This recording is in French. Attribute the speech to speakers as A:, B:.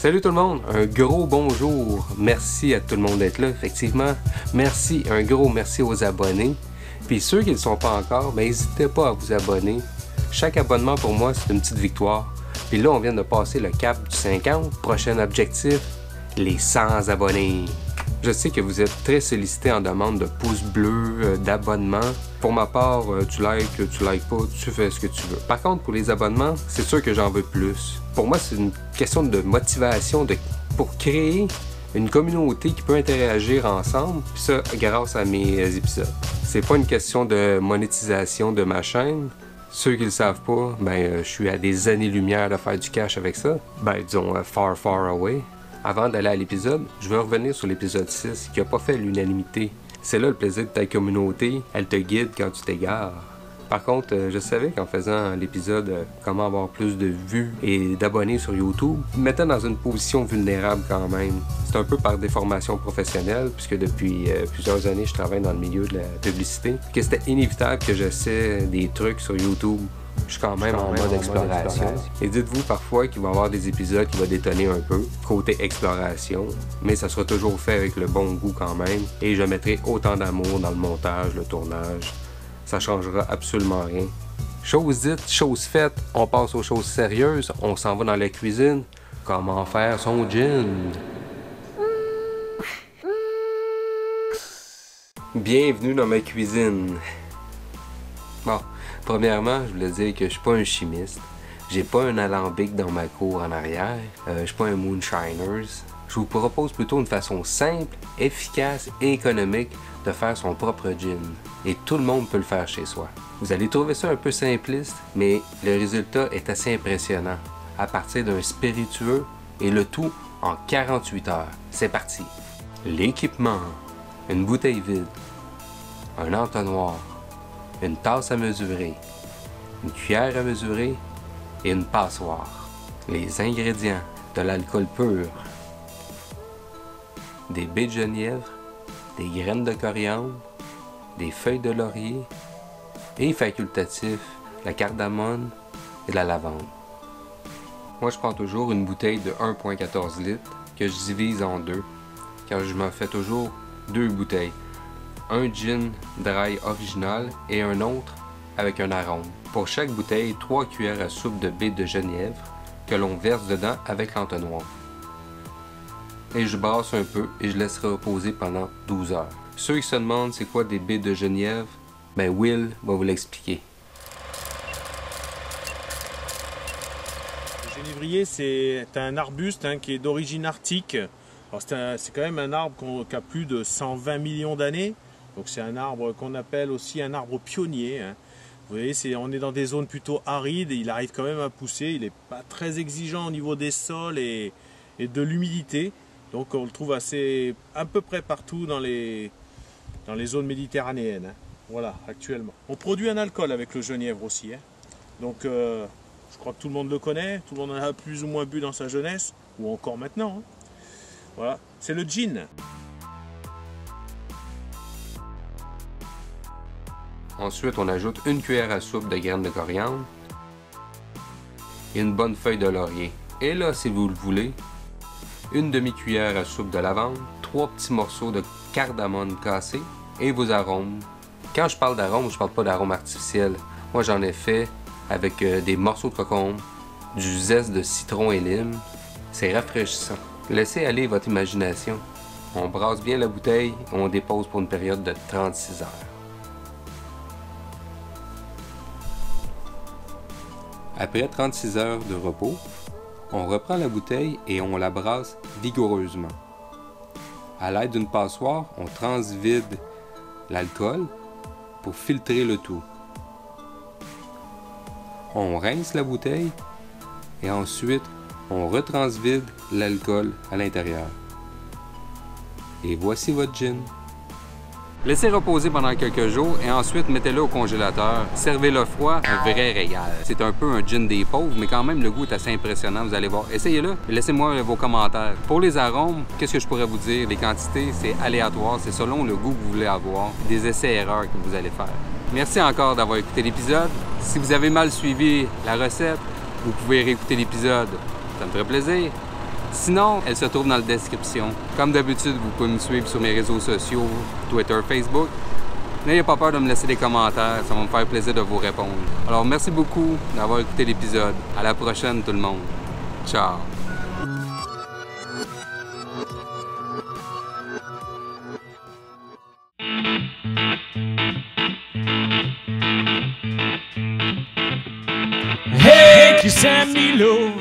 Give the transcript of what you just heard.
A: Salut tout le monde, un gros bonjour, merci à tout le monde d'être là, effectivement, merci, un gros merci aux abonnés, puis ceux qui ne le sont pas encore, ben n'hésitez pas à vous abonner, chaque abonnement pour moi c'est une petite victoire, puis là on vient de passer le cap du 50, prochain objectif, les 100 abonnés. Je sais que vous êtes très sollicités en demande de pouces bleus, d'abonnements. Pour ma part, tu likes pas, tu fais ce que tu veux. Par contre, pour les abonnements, c'est sûr que j'en veux plus. Pour moi, c'est une question de motivation pour créer une communauté qui peut interagir ensemble, puis ça, grâce à mes épisodes. C'est pas une question de monétisation de ma chaîne. Ceux qui le savent pas, ben, je suis à des années-lumière de faire du cash avec ça. Ben, disons, far, far away. Avant d'aller à l'épisode, je veux revenir sur l'épisode 6 qui n'a pas fait l'unanimité. C'est là le plaisir de ta communauté, elle te guide quand tu t'égares. Par contre, je savais qu'en faisant l'épisode comment avoir plus de vues et d'abonnés sur YouTube, me mettait dans une position vulnérable quand même. C'est un peu par déformation professionnelle, puisque depuis plusieurs années, je travaille dans le milieu de la publicité, que c'était inévitable que j'essaie des trucs sur YouTube. Je suis quand même en mode exploration. Et dites-vous parfois qu'il va y avoir des épisodes qui vont détonner un peu, côté exploration, mais ça sera toujours fait avec le bon goût quand même, et je mettrai autant d'amour dans le montage, le tournage. Ça changera absolument rien. Chose dite, chose faite, on passe aux choses sérieuses, on s'en va dans la cuisine. Comment faire son gin? Bienvenue dans ma cuisine. Bon, premièrement, je voulais dire que je suis pas un chimiste. J'ai pas un alambic dans ma cour en arrière. Je suis pas un moonshiners. Je vous propose plutôt une façon simple, efficace et économique de faire son propre gin. Et tout le monde peut le faire chez soi. Vous allez trouver ça un peu simpliste, mais le résultat est assez impressionnant. À partir d'un spiritueux et le tout en 48 heures. C'est parti! L'équipement. Une bouteille vide. Un entonnoir. Une tasse à mesurer. Une cuillère à mesurer et une passoire. Les ingrédients. De l'alcool pur. Des baies de genièvre, des graines de coriandre, des feuilles de laurier et facultatif, la cardamone et la lavande. Moi, je prends toujours une bouteille de 1,14 litres que je divise en deux, car je m'en fais toujours deux bouteilles. Un gin dry original et un autre avec un arôme. Pour chaque bouteille, 3 cuillères à soupe de baies de genièvre que l'on verse dedans avec l'entonnoir. Et je brasse un peu et je laisse reposer pendant 12 heures. Ceux qui se demandent c'est quoi des baies de genièvre, ben Will va vous l'expliquer.
B: Le genévrier, c'est un arbuste qui est d'origine arctique. C'est quand même un arbre qui a plus de 120 millions d'années. Donc c'est un arbre qu'on appelle aussi un arbre pionnier. Vous voyez, on est dans des zones plutôt arides et il arrive quand même à pousser. Il n'est pas très exigeant au niveau des sols et de l'humidité. Donc on le trouve à peu près partout dans les zones méditerranéennes. Voilà, actuellement. On produit un alcool avec le genièvre aussi. Donc je crois que tout le monde le connaît. Tout le monde en a plus ou moins bu dans sa jeunesse. Ou encore maintenant. Voilà, c'est le gin.
A: Ensuite, on ajoute une cuillère à soupe de graines de coriandre et une bonne feuille de laurier. Et là, si vous le voulez, une demi-cuillère à soupe de lavande, 3 petits morceaux de cardamone cassée et vos arômes. Quand je parle d'arômes, je parle pas d'arômes artificiels. Moi, j'en ai fait avec des morceaux de concombre, du zeste de citron et lime. C'est rafraîchissant. Laissez aller votre imagination. On brasse bien la bouteille et on dépose pour une période de 36 heures. Après 36 heures de repos, on reprend la bouteille et on la brasse vigoureusement. À l'aide d'une passoire, on transvide l'alcool pour filtrer le tout. On rince la bouteille et ensuite on retransvide l'alcool à l'intérieur. Et voici votre gin. Laissez reposer pendant quelques jours et ensuite mettez-le au congélateur. Servez-le froid, un vrai régal. C'est un peu un gin des pauvres, mais quand même le goût est assez impressionnant, vous allez voir. Essayez-le et laissez-moi vos commentaires. Pour les arômes, qu'est-ce que je pourrais vous dire? Les quantités, c'est aléatoire, c'est selon le goût que vous voulez avoir. Des essais-erreurs que vous allez faire. Merci encore d'avoir écouté l'épisode. Si vous avez mal suivi la recette, vous pouvez réécouter l'épisode. Ça me ferait plaisir. Sinon, elle se trouve dans la description. Comme d'habitude, vous pouvez me suivre sur mes réseaux sociaux, Twitter, Facebook. N'ayez pas peur de me laisser des commentaires, ça va me faire plaisir de vous répondre. Alors, merci beaucoup d'avoir écouté l'épisode. À la prochaine, tout le monde. Ciao!
C: Hey, Kiss and Milo.